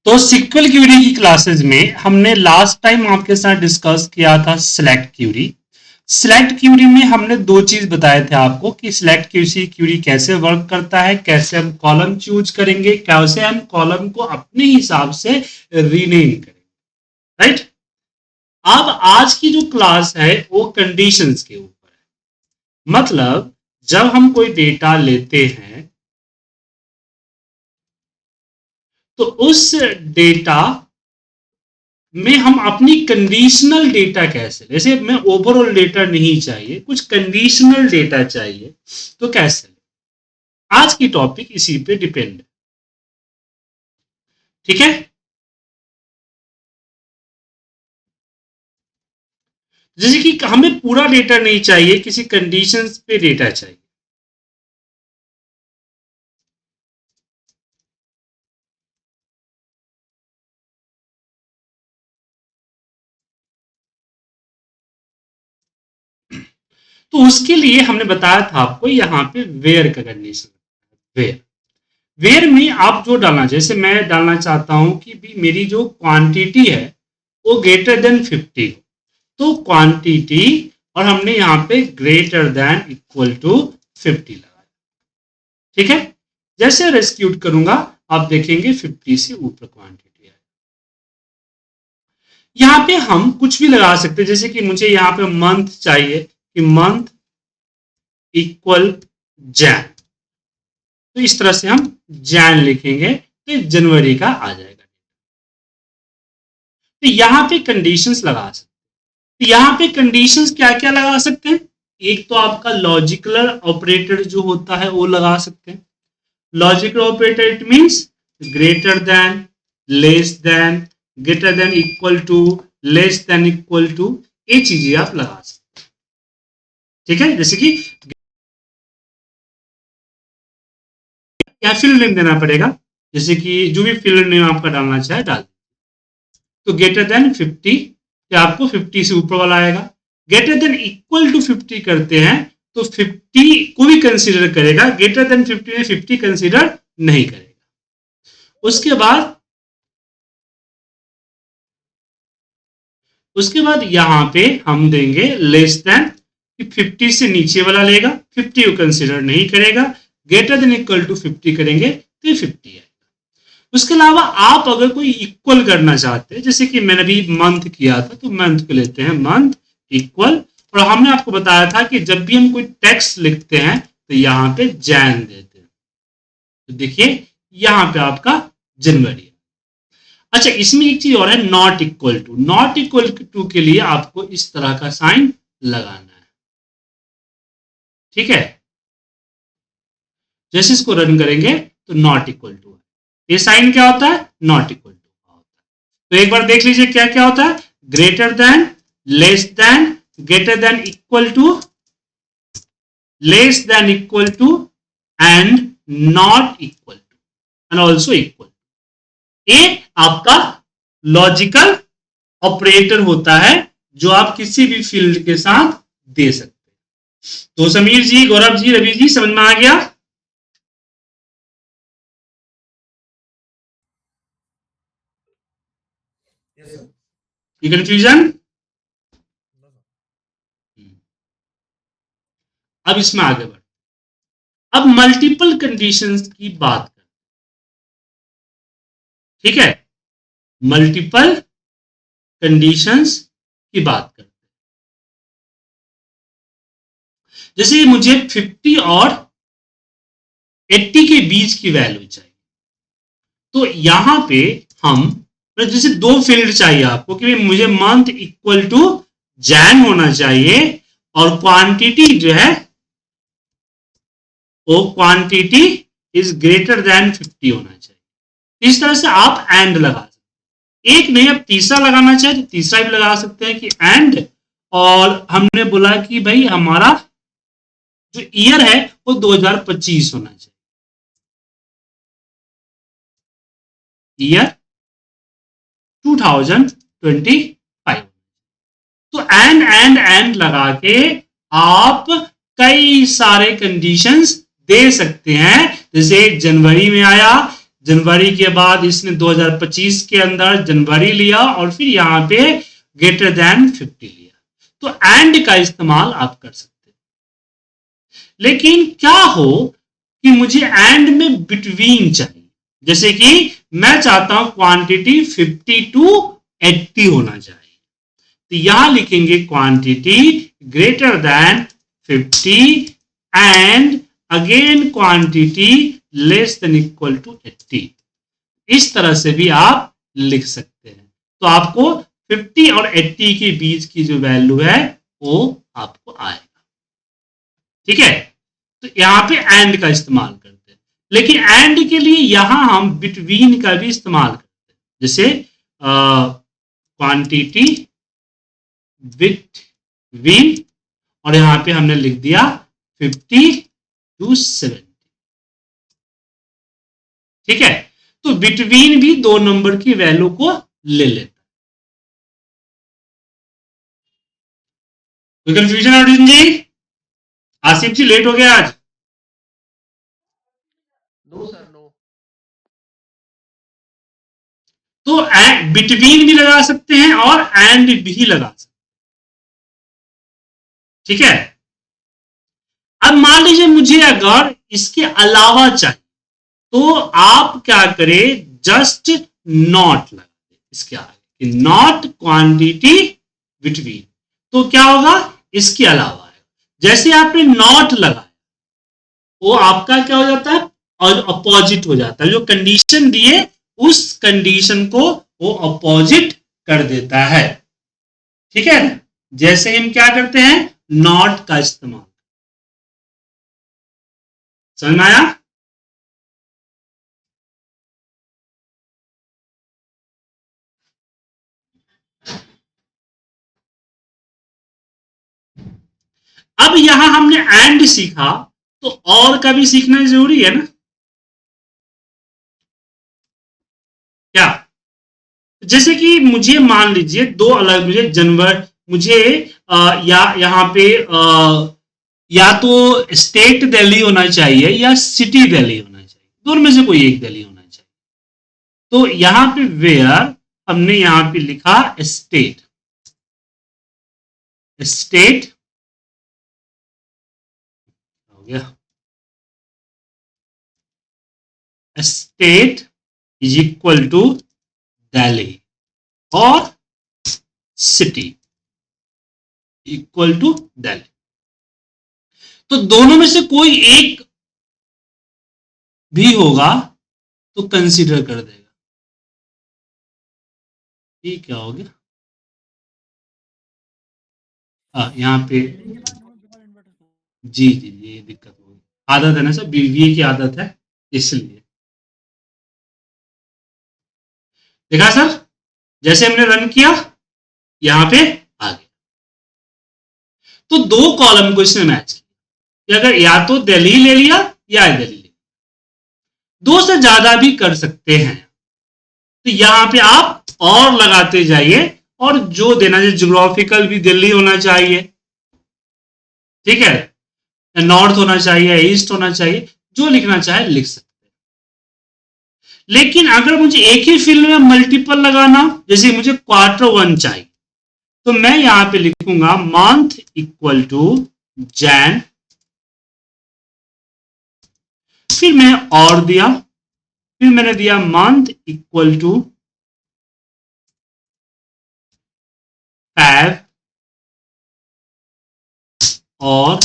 तो sequel Curie की classes में हमने लास्ट टाइम आपके साथ डिस्कस किया था सिलेक्ट क्यूरी। सिलेक्ट क्यूरी में हमने दो चीज बताए थे आपको कि सिलेक्ट क्यूरी कैसे वर्क करता है, कैसे हम कॉलम चूज करेंगे, कैसे हम कॉलम को अपने हिसाब से रीनेम करेंगे। राइट। अब आज की जो क्लास है वो कंडीशंस के ऊपर है। मतलब जब हम कोई डेटा लेते हैं तो उस डेटा में हम अपनी कंडीशनल डेटा कैसे, जैसे मैं ओवरऑल डेटा नहीं चाहिए, कुछ कंडीशनल डेटा चाहिए, तो कैसे। आज की टॉपिक इसी पे डिपेंड है। ठीक है। जैसे कि हमें पूरा डेटा नहीं चाहिए, किसी कंडीशंस पे डेटा चाहिए। तो उसके लिए हमने बताया था आपको यहां पे वेयर का कंडीशन। वेयर वेयर में आप जो डालना, जैसे मैं डालना चाहता हूं कि भी मेरी जो क्वांटिटी है वो ग्रेटर देन 50 हो, तो क्वांटिटी और हमने यहां पे ग्रेटर देन इक्वल टू 50 लगाया। ठीक है। जैसे रेस्क्यूट करूंगा आप देखेंगे 50 से ऊपर क्वांटिटी है। यहां पे हम कुछ भी लगा सकते हैं, जैसे कि मुझे यहां पे मंथ चाहिए कि मंथ इक्वल जैन, तो इस तरह से हम जैन लिखेंगे तो जनवरी का आ जाएगा। तो यहां पे कंडीशंस लगा सकते हैं। तो यहां पे कंडीशंस क्या क्या लगा सकते हैं। एक तो आपका लॉजिकल ऑपरेटर जो होता है वो लगा सकते हैं। Logical operator it means greater than, less than, greater than equal to, less than equal to, ये चीजें आप लगा सकते हैं। ठीक है। जैसे कि क्या फील्ड नेम देना पड़ेगा, जैसे कि जो भी फील्ड नेम आपका डालना चाहे डाल। तो ग्रेटर देन 50 आपको 50 से ऊपर वाला आएगा। ग्रेटर देन इक्वल टू 50 करते हैं तो 50 को भी कंसीडर करेगा, ग्रेटर देन 50 में 50 कंसीडर नहीं करेगा। उसके बाद यहां पे हम देंगे लेस देन, 50 से नीचे वाला लेगा, 50 को कंसीडर नहीं करेगा, ग्रेटर देन इक्वल टू 50 करेंगे तो 50 है। उसके अलावा आप अगर कोई इक्वल करना चाहते हैं, जैसे कि मैंने अभी मंथ किया था तो मंथ को लेते हैं मंथ इक्वल, और हमने आपको बताया था कि जब भी हम कोई टेक्स्ट लिखते हैं तो यहां पे जैन देते हैं। तो देखिए यहां पे आपका जनवरी। अच्छा, इसमें एक चीज और है, not equal to. Not equal to के लिए आपको इस तरह का साइन लगाना है। ठीक है। जैसे इसको रन करेंगे तो नॉट इक्वल टू, ये साइन क्या होता है, नॉट इक्वल टू होता है। तो एक बार देख लीजिए क्या क्या होता है, greater than, less than, greater than equal to, less than equal to, and not equal to, and also equal. ये आपका लॉजिकल ऑपरेटर होता है जो आप किसी भी फील्ड के साथ दे सकते हैं। तो समीर जी, गौरव जी, रवि जी, समझ में आ गया। ये कंफ्यूजन। अब इसमें आगे बढ़, अब मल्टीपल कंडीशंस की बात करें। ठीक है। मल्टीपल कंडीशंस की बात करते हैं। जैसे मुझे 50 और 80 के बीच की वैल्यू चाहिए, तो यहां पे हम, जैसे दो फील्ड चाहिए आपको कि मुझे मंथ इक्वल टू जैन होना चाहिए और क्वांटिटी जो है वो क्वांटिटी इज ग्रेटर देन 50 होना चाहिए। इस तरह से आप एंड लगा सकते हैं। एक नहीं, अब तीसरा लगाना चाहे तो तीसरा भी लगा सकते हैं कि एंड, और हमने बोला कि भाई हमारा जो ईयर है वो 2025 होना चाहिए, ईयर 2025। तो एंड लगा के आप कई सारे कंडीशंस दे सकते हैं। जैसे जनवरी में आया, जनवरी के बाद इसने 2025 के अंदर जनवरी लिया और फिर यहां पे ग्रेटर देन 50 लिया, तो एंड का इस्तेमाल आप कर सकते हैं। लेकिन क्या हो कि मुझे एंड में बिटवीन चाहिए, जैसे कि मैं चाहता हूं क्वांटिटी 50 टू 80 होना चाहिए, तो यहां लिखेंगे quantity greater than 50 and again quantity less than equal to 80। इस तरह से भी आप लिख सकते हैं। तो आपको 50 और 80 के बीच की जो वैल्यू है वो आपको आएगा। ठीक है, तो यहां पे एंड का इस्तेमाल करते हैं, लेकिन एंड के लिए यहां हम बिटवीन का भी इस्तेमाल करते हैं, जैसे क्वांटिटी बिटवीन, और यहां पे हमने लिख दिया 50 टू 70। ठीक है, तो बिटवीन भी 2 नंबर की वैल्यू को ले लेता है। कोई कंफ्यूजन अर्जुन जी? आसिफ जी लेट हो गया आज। No sir no. तो बिटवीन भी लगा सकते हैं और एंड भी लगा सकते हैं। ठीक है, अब मान लीजिए मुझे अगर इसके अलावा चाहिए, तो आप क्या करें, जस्ट नॉट लगा दे इसके आगे, नॉट क्वांटिटी बिटवीन, तो क्या होगा, इसके अलावा है। जैसे आपने नॉट लगाया, वो आपका क्या हो जाता है, और अपोजिट हो जाता है। जो कंडीशन दिए उस कंडीशन को वो अपोजिट कर देता है। ठीक है, जैसे हम क्या करते हैं, नॉट का इस्तेमाल। समझ में आया? अब यहां हमने एंड सीखा, तो और का भी सीखना जरूरी है ना, क्या? जैसे कि मुझे मान लीजिए दो अलग, मुझे जनवरी, मुझे या यहां पे या तो स्टेट दिल्ली होना चाहिए या सिटी दिल्ली होना चाहिए, दोनों में से कोई एक दिल्ली होना चाहिए। तो यहां पे वेयर हमने यहां पे लिखा स्टेट, स्टेट हो गया, state is equal to Delhi और सिटी इक्वल टू दिल्ली। तो दोनों में से कोई एक भी होगा तो कंसीडर कर देगा। ये क्या हो गया, यहाँ पे जी जी जी, ये दिक्कत होगी, आदत है ना सर, बीवीए की आदत है इसलिए। देखा सर, जैसे हमने रन किया यहां पे आ गया, तो 2 कॉलम को इसने मैच किया, अगर या तो दिल्ली ले लिया या दिल्ली ले लिया, 2 से ज्यादा भी कर सकते हैं। तो यहां पे आप और लगाते जाइए, और जो देना चाहिए, ज्योग्राफिकल भी दिल्ली होना चाहिए, ठीक है, नॉर्थ होना चाहिए, ईस्ट होना चाहिए, जो लिखना चाहे लिख सकते हैं। लेकिन अगर मुझे एक ही फील्ड में मल्टीपल लगाना, जैसे मुझे Q1 चाहिए, तो मैं यहां पे लिखूंगा मंथ इक्वल टू जैन, फिर मैं और दिया, फिर मैंने दिया मंथ इक्वल टू फैब और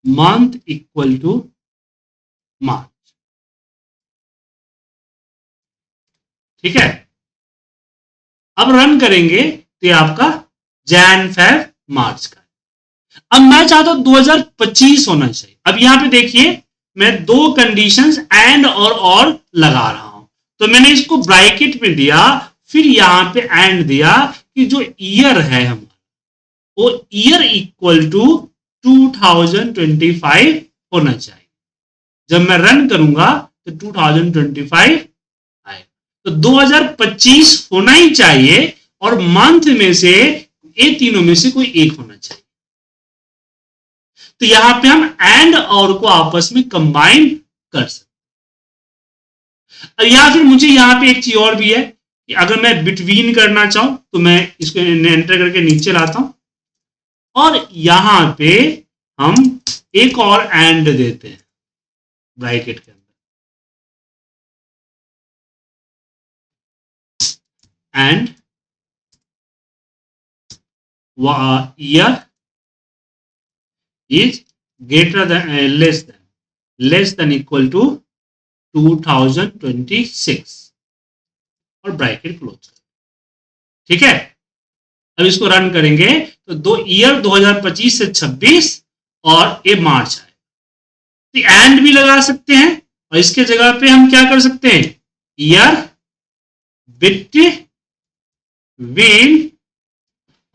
मंथ इक्वल टू मार्च। ठीक है, अब रन करेंगे तो ये आपका जैन फेब मार्च का। अब मैं चाहता हूं 2025 होना चाहिए। अब यहां पे देखिए, मैं 2 कंडीशंस एंड और लगा रहा हूं, तो मैंने इसको ब्रैकेट में दिया, फिर यहां पे एंड दिया कि जो ईयर है हमारा, वो ईयर इक्वल टू 2025 होना चाहिए। जब मैं रन करूंगा तो 2025 आएगा, तो 2025 होना ही चाहिए, और मंथ में से ये तीनों में से कोई एक होना चाहिए। तो यहां पे हम एंड और को आपस में कंबाइन कर सकते। अब या फिर मुझे यहाँ पे एक चीज और भी है कि अगर मैं बिटवीन करना चाहूं तो मैं इसको एंटर करके नीचे लाता हूं और यहां पे हम एक और एंड देते हैं ब्रैकेट के अंदर, and year is greater than less than equal to 2026 और ब्रैकेट क्लोज। ठीक है, अब इसको रन करेंगे तो दो ईयर 2025 से 26 और ये मार्च आए, तो एंड भी लगा सकते हैं और इसके जगह पे हम क्या कर सकते हैं, ईयर बिटवीन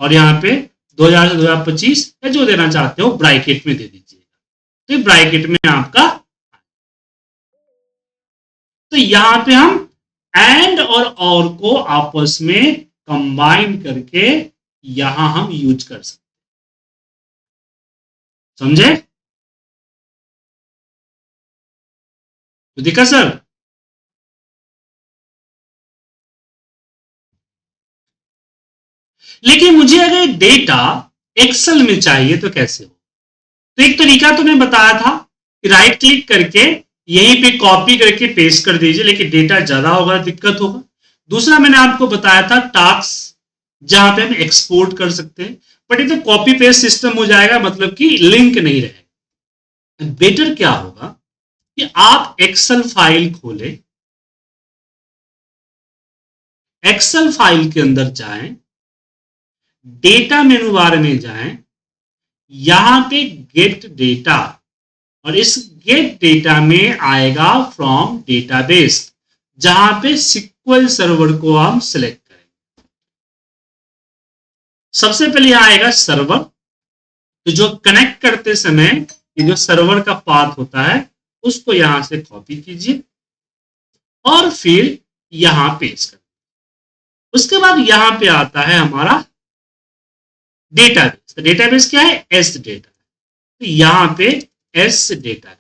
और यहां पे 2000 से 2025 या जो देना चाहते हो ब्रैकेट में दे दीजिएगा, तो ब्रैकेट में आपका, तो यहां पे हम एंड और को आपस में कंबाइन करके यहां हम यूज कर सकते हैं। समझे? तो देखा सर, लेकिन मुझे अगर डेटा एक्सेल में चाहिए तो कैसे हो? तो एक तरीका तो मैं बताया था कि राइट क्लिक करके यहीं पे कॉपी करके पेस्ट कर दीजिए, लेकिन डेटा ज्यादा होगा, दिक्कत होगा। दूसरा मैंने आपको बताया था टास्क, जहां पे हम एक्सपोर्ट कर सकते हैं, बट ये तो कॉपी पेस्ट सिस्टम हो जाएगा, मतलब कि लिंक नहीं रहेगा। बेटर क्या होगा कि आप एक्सेल फाइल खोलें, एक्सेल फाइल के अंदर जाएं, डेटा मेनू बार में जाएं, यहां पे गेट डेटा, और इस गेट डेटा में आएगा फ्रॉम डेटाबेस, जहां पे सिक्वल सर्वर को हम सिलेक्ट करेंगे। सबसे पहले यहां आएगा सर्वर, तो जो कनेक्ट करते समय ये जो सर्वर का पाथ होता है उसको यहां से कॉपी कीजिए और फिर यहां पेस्ट कर। उसके बाद यहां पे आता है हमारा डेटाबेस। डेटाबेस क्या है? S data. तो यहां पे एस डेटा का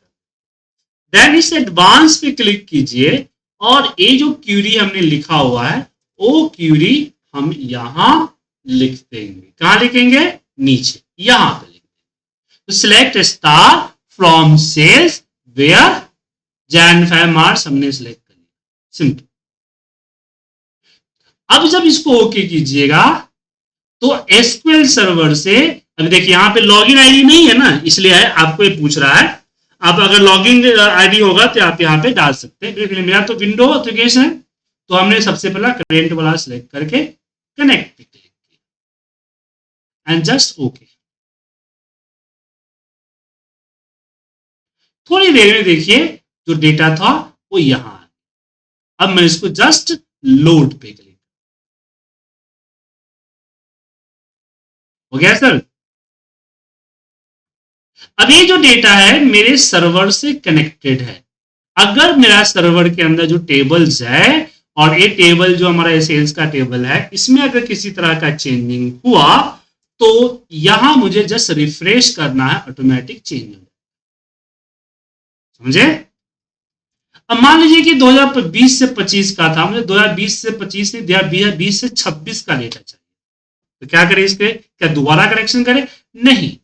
देन इस एडवांस पे क्लिक कीजिए और ये जो क्यूरी हमने लिखा हुआ है वो क्यूरी हम यहां लिख देंगे। कहां लिखेंगे? नीचे यहां पे लिख देंगे। तो select star from sales where Jain 5 March हमने सिलेक्ट कर लिया, सिंपल। अब जब इसको ओके कीजिएगा तो एसक्यूएल सर्वर से, अभी देखिए यहां पे लॉगिन आईडी नहीं है ना, इसलिए आपको ये पूछ रहा है। आप अगर लॉगिन आईडी होगा तो आप यहां पे डाल सकते हैं। मेरा तो विंडो एप्लीकेशन है, तो हमने सबसे पहला करेंट वाला सिलेक्ट करके कनेक्ट पे क्लिक किया एंड जस्ट ओके। थोड़ी देर में देखिए जो डेटा था वो यहां है। अब मैं इसको जस्ट लोड पे क्लिक, हो गया सर। अब ये जो डेटा है मेरे सर्वर से कनेक्टेड है। अगर मेरा सर्वर के अंदर जो टेबल्स है और ये टेबल जो हमारा सेल्स का टेबल है, इसमें अगर किसी तरह का चेंजिंग हुआ तो यहां मुझे जस्ट रिफ्रेश करना है, ऑटोमेटिक चेंज हो जाए। समझे? अब मान लीजिए कि 2020 से 25 का था, मुझे 2020 से 25 से 2020 से 26 का डेटा चाहिए, तो क्या करें? इस पे क्या दोबारा करेक्शन करें? नहीं,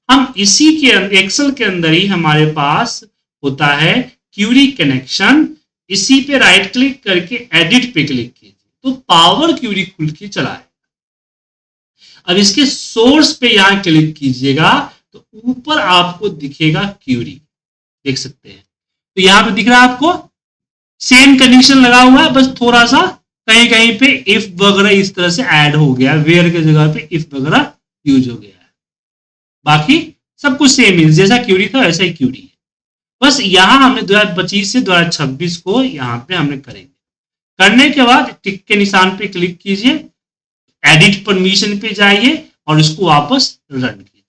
हम इसी के एक्सेल के अंदर ही हमारे पास होता है क्यूरी कनेक्शन। इसी पे राइट क्लिक करके एडिट पे क्लिक कीजिए तो पावर क्यूरी खुल के चला है। अब इसके सोर्स पे यहां क्लिक कीजिएगा तो ऊपर आपको दिखेगा क्यूरी, देख सकते हैं। तो यहां पे दिख रहा है आपको सेम कंडीशन लगा हुआ है, बस थोड़ा सा कहीं कहीं पे इफ वगैरह इस तरह से ऐड हो गया, वेयर के जगह पे इफ वगैरह यूज हो गया है। बाकी सब कुछ सेम है, जैसा क्यूरी था वैसा ही क्यूरी है। बस यहां हमने 2025 से 2026 को यहां पे हमने करेंगे। करने के बाद टिक के निशान पे क्लिक कीजिए, एडिट परमिशन पे जाइए और इसको वापस रन कीजिए।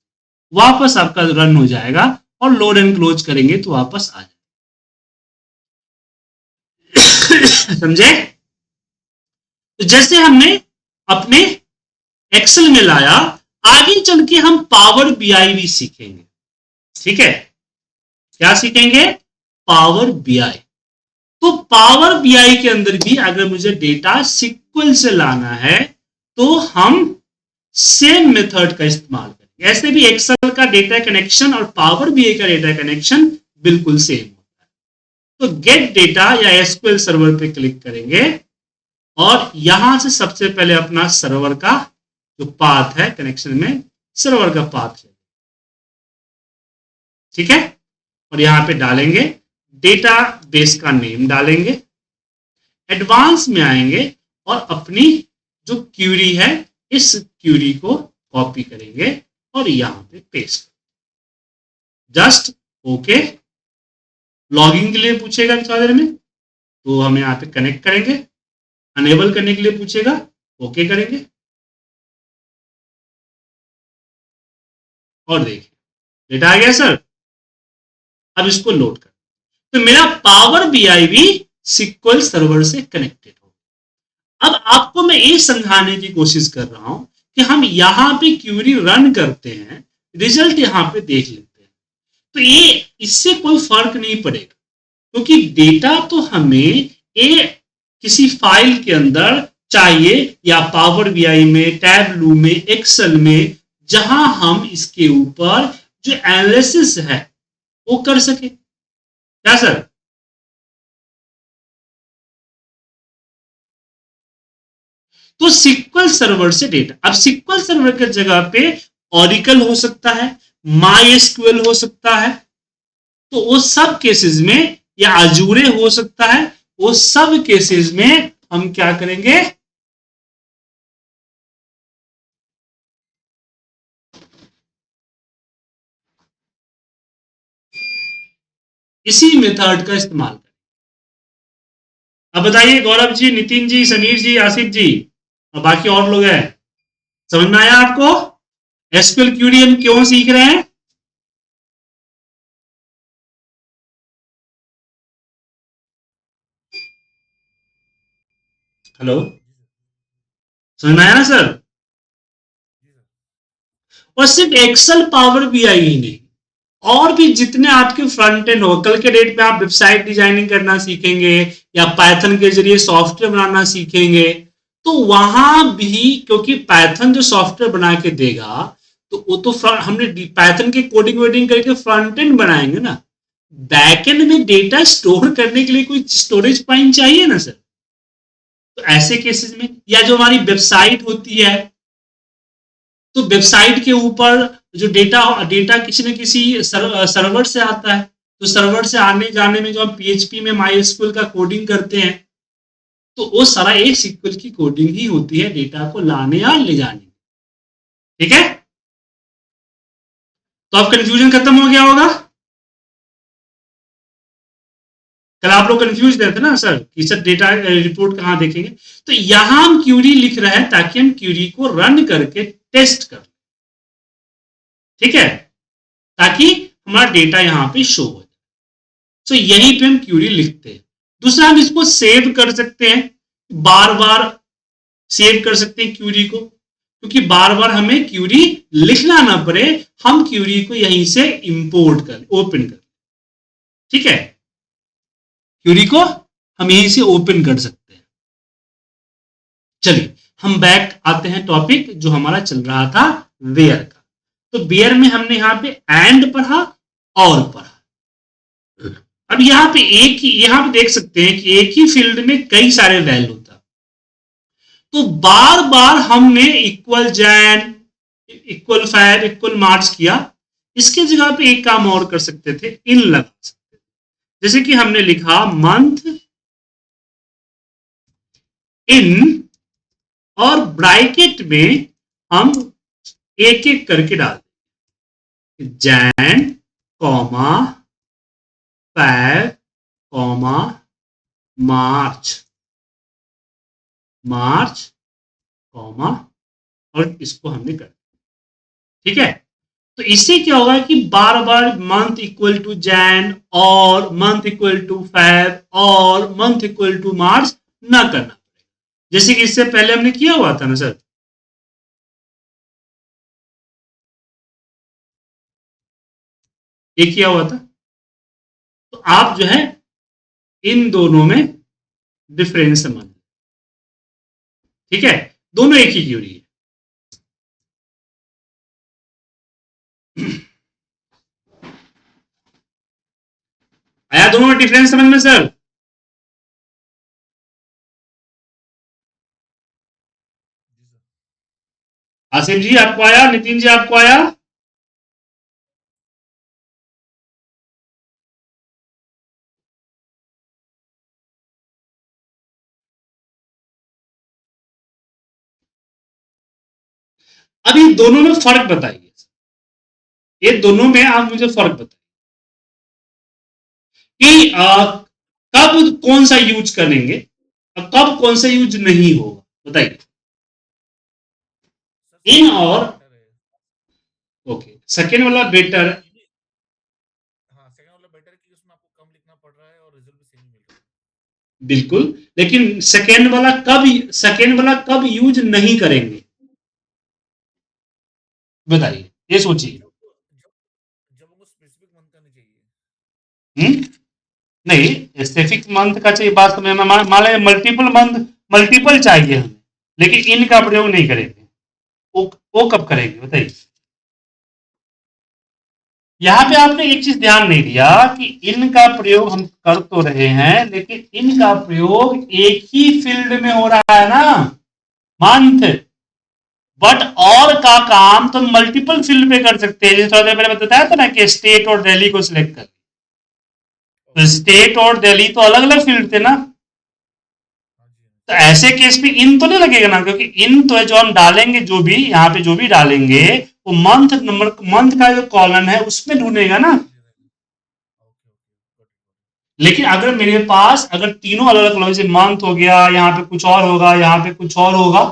वापस आपका रन हो जाएगा और लोड एंड क्लोज करेंगे तो वापस आ जाएगा। समझे? तो जैसे हमने अपने एक्सेल में लाया, आगे चल के हम पावर बीआई भी सीखेंगे। ठीक है? क्या सीखेंगे? Power BI. तो पावर बीआई के अंदर भी अगर मुझे डेटा सिक्वल से लाना है तो हम सेम मेथड का इस्तेमाल करेंगे। ऐसे भी एक्सेल का डेटा कनेक्शन और पावर बीआई का डेटा कनेक्शन बिल्कुल सेम होता है। तो गेट डेटा या एसक्यूएल सर्वर पे क्लिक करेंगे और यहां से सबसे पहले अपना सर्वर का जो पाथ है कनेक्शन में, सर्वर का पाथ है, ठीक है, और यहां पे डालेंगे डेटा बेस का नेम डालेंगे, एडवांस में आएंगे और अपनी जो क्यूरी है इस क्यूरी को कॉपी करेंगे और यहां पे पेस्ट करेंगे। Just okay. लॉगिंग के लिए पूछेगा थोड़ी देर में तो हम यहां पे कनेक्ट करेंगे, अनेबल करने के लिए पूछेगा, ओके करेंगे और देखिए डेटा आ गया सर। अब इसको लोड कर, तो मेरा पावर बीआई भी सिक्वल सर्वर से कनेक्टेड हो। अब आपको मैं ये समझाने की कोशिश कर रहा हूं कि हम यहां पे क्यूरी रन करते हैं, रिजल्ट यहां पे देख लेते हैं, तो ये इससे कोई फर्क नहीं पड़ेगा क्योंकि डेटा तो हमें ये किसी फाइल के अंदर चाहिए या पावर बीआई में, टैबलू में, एक्सेल में, जहां हम इसके ऊपर जो एनालिसिस है वो कर सके। क्या सर? तो सिक्वल सर्वर से डेटा, अब सिक्वल सर्वर के जगह पे ऑरिकल हो सकता है, माई एसक्यूएल हो सकता है, तो वो सब केसेस में, या अजूरे हो सकता है, वो सब केसेस में हम क्या करेंगे, इसी मेथड का इस्तेमाल करें। अब बताइए गौरव जी, नितिन जी, समीर जी, आसिफ जी और बाकी और लोग हैं, समझ में आया आपको एसक्यूएल क्यूरी हम क्यों सीख रहे हैं? हेलो, समझ में आया ना सर? और सिर्फ एक्सेल पावर बीआई ही नहीं, और भी जितने आपके फ्रंट एंड हो, कल के डेट में आप वेबसाइट डिजाइनिंग करना सीखेंगे या पाइथन के जरिए सॉफ्टवेयर बनाना सीखेंगे, तो वहां भी क्योंकि पाइथन जो सॉफ्टवेयर बना के देगा तो वो तो हमने पाइथन के कोडिंग वोडिंग करके फ्रंट एंड बनाएंगे ना, बैक एंड में डेटा स्टोर करने के लिए कोई स्टोरेज पॉइंट चाहिए ना सर। तो ऐसे केसेस में, या जो हमारी वेबसाइट होती है, तो वेबसाइट के ऊपर जो डेटा डेटा किसी न किसी सर्वर से आता है, तो सर्वर से आने जाने में जो हम पीएचपी में माई एसक्यूएल का कोडिंग करते हैं, तो वो सारा एक सीक्वल की कोडिंग ही होती है डेटा को लाने और ले जाने। ठीक है, तो अब कंफ्यूजन खत्म हो गया होगा। कल आप लोग कंफ्यूज रहते ना सर कि सर डेटा रिपोर्ट कहां देखेंगे, तो यहां हम क्यूरी लिख रहे हैं ताकि हम क्यूरी को रन करके टेस्ट कर, ठीक है, ताकि हमारा डेटा यहां पे शो हो जाए। तो यहीं पे हम क्यूरी लिखते हैं। दूसरा, हम इसको सेव कर सकते हैं, बार बार सेव कर सकते हैं क्यूरी को, क्योंकि बार बार हमें क्यूरी लिखना ना पड़े, हम क्यूरी को यहीं से इंपोर्ट कर, ओपन कर, ठीक है, क्यूरी को हम यहीं से ओपन कर सकते हैं। चलिए हम बैक आते हैं टॉपिक जो हमारा चल रहा था वेयर का। तो वेयर में हमने यहां पे एंड पढ़ा और पढ़ा। अब यहां पे एक ही, यहां पे देख सकते हैं कि एक ही फील्ड में कई सारे वैल्यू था, तो बार बार हमने इक्वल जैन, इक्वल फायर, इक्वल मार्च किया। इसके जगह पे एक काम और कर सकते थे, इन लगा सकते थे। जैसे कि हमने लिखा मंथ इन, और ब्रैकेट में हम एक एक करके डाल जैन कॉमा फेब कॉमा मार्च, मार्च कॉमा, और इसको हमने कर, ठीक है। तो इससे क्या होगा कि बार बार मंथ इक्वल टू जैन और मंथ इक्वल टू फेब और मंथ इक्वल टू मार्च ना करना पड़ेगा, जैसे कि इससे पहले हमने किया हुआ था ना सर। ये किया हुआ था। तो आप जो है इन दोनों में डिफरेंस समझ। ठीक है, दोनों एक ही क्यूरी है। आया दोनों में डिफरेंस समझ में सर? आसिफ जी आपको आया, नितिन जी आपको आया? अभी दोनों में फर्क बताइए, ये दोनों में आप मुझे फर्क बताइए कि कब कौन सा यूज करेंगे और कब कौन सा यूज नहीं होगा, बताइए। इन और ओके, सेकेंड वाला बेटर। हाँ, सेकंड वाला बेटर है कि उसमें आपको कम लिखना पड़ रहा है और रिजल्ट भी सेम ही मिल रहा है। बिल्कुल, लेकिन सेकेंड वाला कब यूज नहीं करेंगे, बताइए, ये सोचिए। जब उनको स्पेसिफिक मंथ का नहीं चाहिए। नहीं, स्पेसिफिक मंथ का चाहिए बात में, मान लें मल्टीपल मंथ, मल्टीपल चाहिए हमें, लेकिन इनका प्रयोग नहीं करेंगे, वो कब करेंगे बताइए। यहाँ पे आपने एक चीज ध्यान नहीं दिया कि इनका प्रयोग हम कर तो रहे हैं, लेकिन इनका प्रयोग एक ही फील्ड में हो रहा है ना, मंथ। बट और का काम तो मल्टीपल फील्ड पे कर सकते हैं, जैसे थोड़ा देर पहले बताया था ना कि स्टेट और दिल्ली को सिलेक्ट कर, तो स्टेट और दिल्ली तो अलग अलग फील्ड थे ना, तो ऐसे केस में इन तो नहीं लगेगा ना, क्योंकि इन तो है जो हम डालेंगे, जो भी यहाँ पे जो भी डालेंगे वो मंथ नंबर, मंथ का जो कॉलम है उसमें ढूंढेगा ना। लेकिन अगर मेरे पास अगर तीनों अलग अलग कॉलम, जैसे मंथ हो गया, यहाँ पे कुछ और होगा, यहाँ पे कुछ और होगा,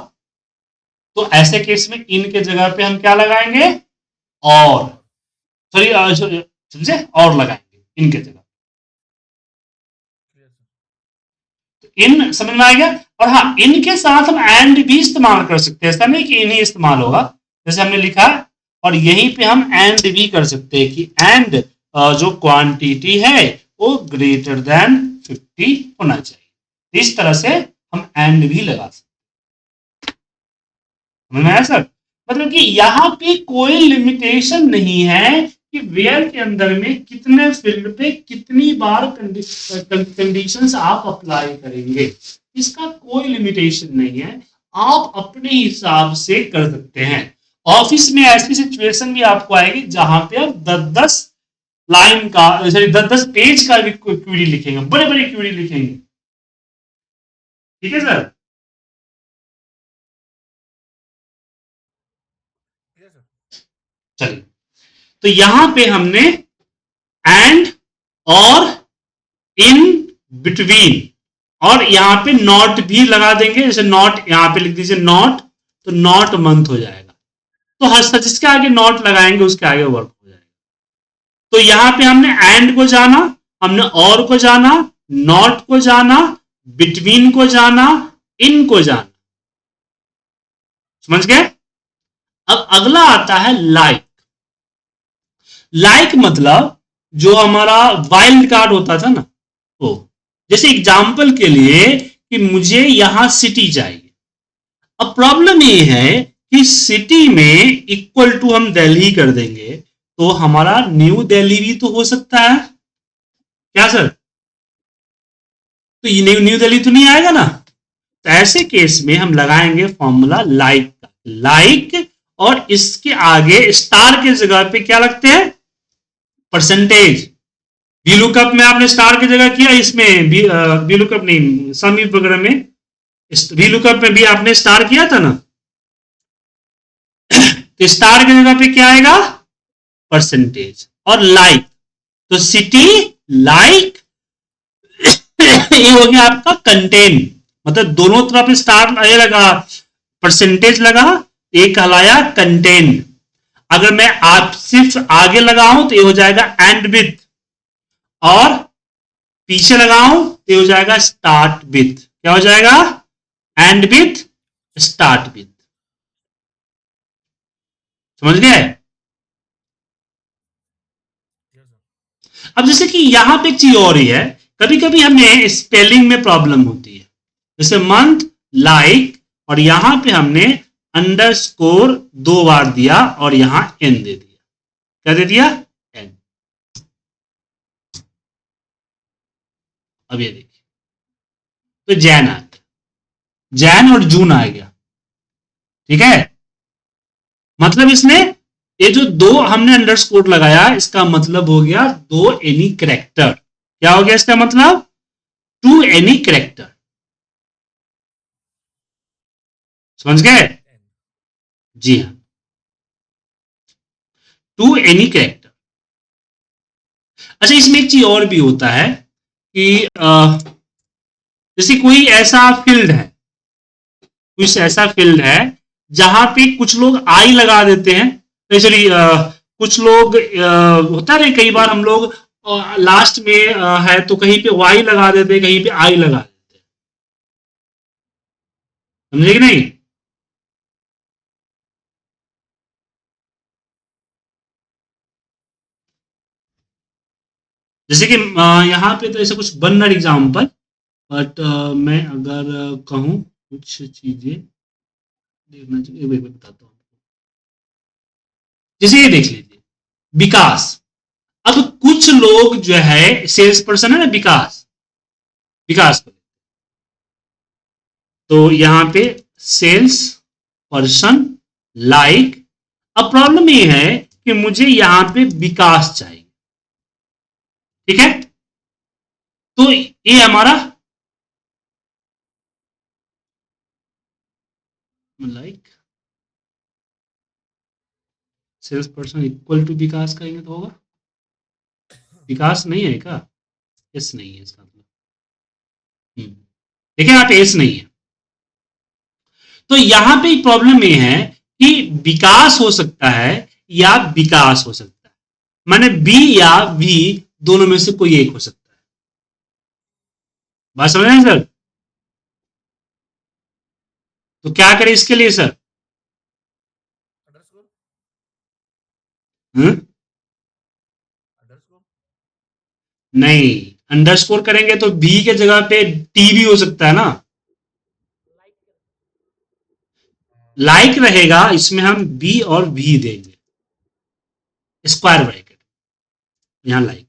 तो ऐसे केस में इन के जगह पे हम क्या लगाएंगे, और सॉरी समझे, और लगाएंगे इनके जगह। इन समझ में आ गया। और हाँ, इनके साथ हम एंड भी इस्तेमाल कर सकते हैं, ऐसा नहीं कि इन्हीं इस्तेमाल होगा, जैसे हमने लिखा है, और यहीं पे हम एंड भी कर सकते हैं कि एंड जो क्वांटिटी है वो ग्रेटर देन 50 होना चाहिए। इस तरह से हम एंड भी लगा सकते हैं सर। मतलब कि यहाँ पे कोई लिमिटेशन नहीं है कि वेयर के अंदर में कितने फील्ड पे कितनी बार कंडीशंस आप अप्लाई करेंगे, इसका कोई लिमिटेशन नहीं है, आप अपने हिसाब से कर सकते हैं। ऑफिस में ऐसी सिचुएशन भी आपको आएगी जहां पे आप 10-10 लाइन का, सॉरी 10-10 पेज का भी क्यूरी लिखेंगे, बड़े बड़े क्यूरी लिखेंगे। ठीक है सर? चलिए, तो यहां पे हमने एंड और इन बिटवीन और यहां पे नॉट भी लगा देंगे, जैसे नॉट यहां पे लिख दीजिए नॉट, तो नॉट मंथ हो जाएगा, तो हर जिसके आगे नॉट लगाएंगे उसके आगे वर्क हो जाएगा। तो यहां पे हमने एंड को जाना, हमने और को जाना, नॉट को जाना, बिटवीन को जाना, इन को जाना, समझ गए। अब अगला आता है लाइक। लाइक मतलब जो हमारा वाइल्ड कार्ड होता था ना, वो जैसे एग्जाम्पल के लिए कि मुझे यहां सिटी चाहिए। अब प्रॉब्लम ये है कि सिटी में इक्वल टू हम दिल्ली कर देंगे तो हमारा न्यू दिल्ली भी तो हो सकता है, क्या सर? तो ये न्यू दिल्ली तो नहीं आएगा ना, तो ऐसे केस में हम लगाएंगे फॉर्मूला लाइक का, लाइक, और इसके आगे स्टार के जगह पे क्या लगते हैं, परसेंटेज। वीलुकअप में आपने स्टार की जगह किया, इसमें वीलुकअप नहीं, समी वगैरह में वीलुकअप में भी आपने स्टार किया था ना, तो स्टार की जगह पे क्या आएगा, परसेंटेज। और लाइक, तो सिटी लाइक ये हो गया आपका कंटेन, मतलब दोनों तरफ स्टार ये लगा, परसेंटेज लगा, एक कहलाया कंटेन। अगर मैं आप सिर्फ आगे लगाऊं तो ये हो जाएगा एंड विथ, और पीछे लगाऊं तो ये हो जाएगा स्टार्ट विथ। क्या हो जाएगा, एंड विथ, स्टार्ट विथ। समझ गए। अब जैसे कि यहां पे एक चीज और ही है कभी कभी हमें स्पेलिंग में प्रॉब्लम होती है, जैसे मंथ लाइक, और यहां पे हमने अंडरस्कोर 2 बार दिया और यहां एन दे दिया। क्या दे दिया? एन। अब ये देखिए, तो जैन आ गया, जैन और जून आ गया। ठीक है, मतलब इसमें ये जो 2 हमने अंडरस्कोर लगाया, इसका मतलब हो गया 2 एनी करेक्टर। क्या हो गया इसका मतलब? 2 एनी करेक्टर। समझ गए? एन। जी हाँ, 2 एनी करेक्टर। अच्छा, इसमें एक चीज और भी होता है कि जैसे कोई ऐसा फील्ड है, कुछ ऐसा फील्ड है जहां पे कुछ लोग आई लगा देते हैं, स्पेशली कुछ लोग होता है, कई बार हम लोग लास्ट में है तो कहीं पे वाई लगा देते हैं, कहीं पे आई लगा देते हैं। समझे कि नहीं? जैसे कि यहाँ पे तो ऐसा कुछ बन रहा एग्जाम्पल, बट मैं अगर कहूँ कुछ चीजें देखना चाहिए, एक मिनट बताता हूँ। जैसे ये देख लीजिए, विकास। अब कुछ लोग जो है सेल्स पर्सन है ना, विकास, विकास को, तो यहां पे सेल्स पर्सन लाइक। अब प्रॉब्लम ये है कि मुझे यहां पे विकास चाहिए। ठीक है, तो ये हमारा like sales person equal to विकास करेंगे तो होगा, विकास नहीं है क्या? एस नहीं है इसका मतलब। देखिए यहाँ पे एस नहीं है, तो यहां पे प्रॉब्लम ये है कि विकास हो सकता है या विकास हो सकता है, माने बी या वी दोनों में से कोई एक हो सकता है। बात समझ रहे हैं सर? तो क्या करें इसके लिए सर? अंडरस्कोर। हम्म? अंडरस्कोर। नहीं, अंडरस्कोर करेंगे तो बी के जगह पे टी भी हो सकता है ना, लाइक रहेगा, इसमें हम बी और वी देंगे, स्क्वायर ब्रैकेट, यहां लाइक।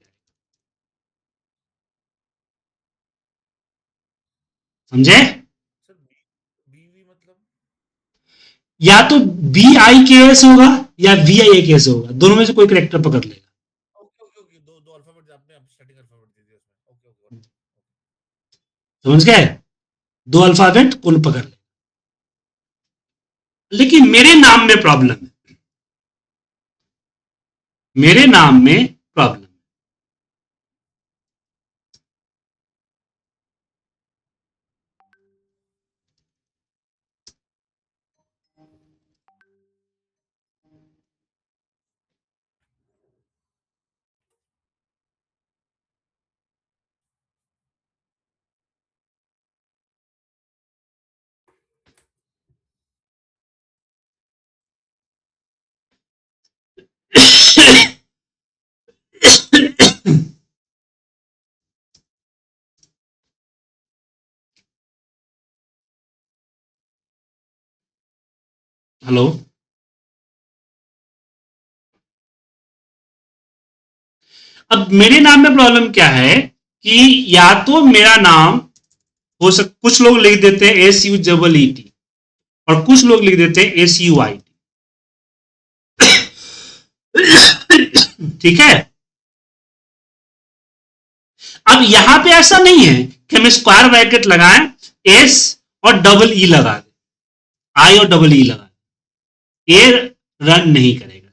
समझे? सर बी वी मतलब? या तो बी आई के एस होगा या वी आई के एस होगा, दोनों में से कोई करेक्टर पकड़ लेगा। ओके ओके ओके, दो दो अल्फाबेट आपने स्टार्टिंग अल्फाबेट दे दिया उसमें। Okay okay. समझ गए? 2 अल्फाबेट कौन पकड़ ले। लेकिन मेरे नाम में प्रॉब्लम है, मेरे नाम में प्रॉब्लम। हेलो, अब मेरे नाम में प्रॉब्लम क्या है कि या तो मेरा नाम हो कुछ लोग लिख देते हैं S U double E T, और कुछ लोग लिख देते हैं एस यू आई टी। ठीक है, अब यहां पे ऐसा नहीं है कि हम स्क्वायर ब्रैकेट लगाएं, एस और डबल ई लगा दें, आई और डबल ई लगा दें, ये रन नहीं करेगा,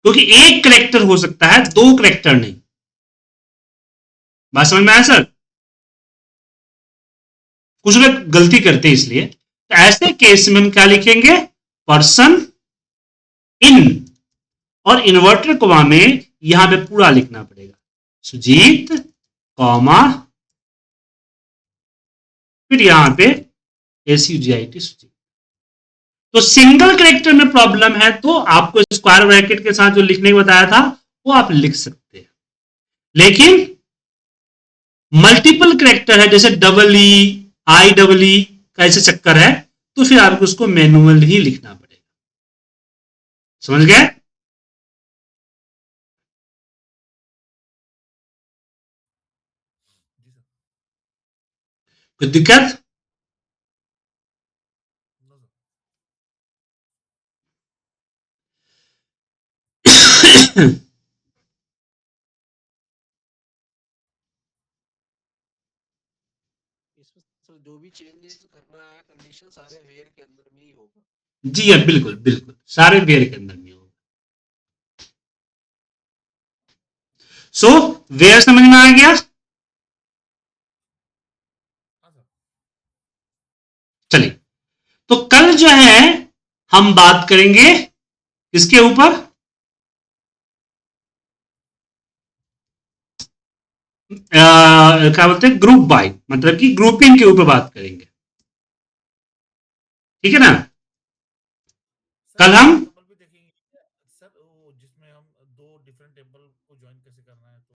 क्योंकि एक करेक्टर हो सकता है, 2 करेक्टर नहीं। बात समझ में आया सर? कुछ लोग गलती करते हैं इसलिए, तो ऐसे केस में हम क्या लिखेंगे? पर्सन इन, और इन्वर्टर कॉमा में यहां पे पूरा लिखना पड़ेगा, सुजीत कॉमा, फिर यहां पे S U G I T Sujit. तो सिंगल करेक्टर में प्रॉब्लम है तो आपको स्क्वायर ब्रैकेट के साथ जो लिखने को बताया था वो आप लिख सकते हैं, लेकिन मल्टीपल करेक्टर है, जैसे double E, I double E का ऐसे चक्कर है, तो फिर आपको उसको मैनुअल ही लिखना पड़ेगा। समझ गए? जी सर। कोई दिक्कत? No sir. इसमें सर जो भी चेंजेस करना है कंडीशन सारे वेयर के अंदर में ही होगा। जी हाँ, बिल्कुल बिल्कुल, सारे वेयर के अंदर में होगा। सो वेयर समझ में आ गया? हाँ सर। चलिए, तो कल जो है हम बात करेंगे इसके ऊपर, क्या बोलते हैं, ग्रुप बाय, मतलब कि ग्रुपिंग के ऊपर बात करेंगे। ठीक है ना? सर कल एक हम एग्जांपल भी देखेंगे सर, वो जिसमें हम दो डिफरेंट टेबल को ज्वाइन कैसे करना है तो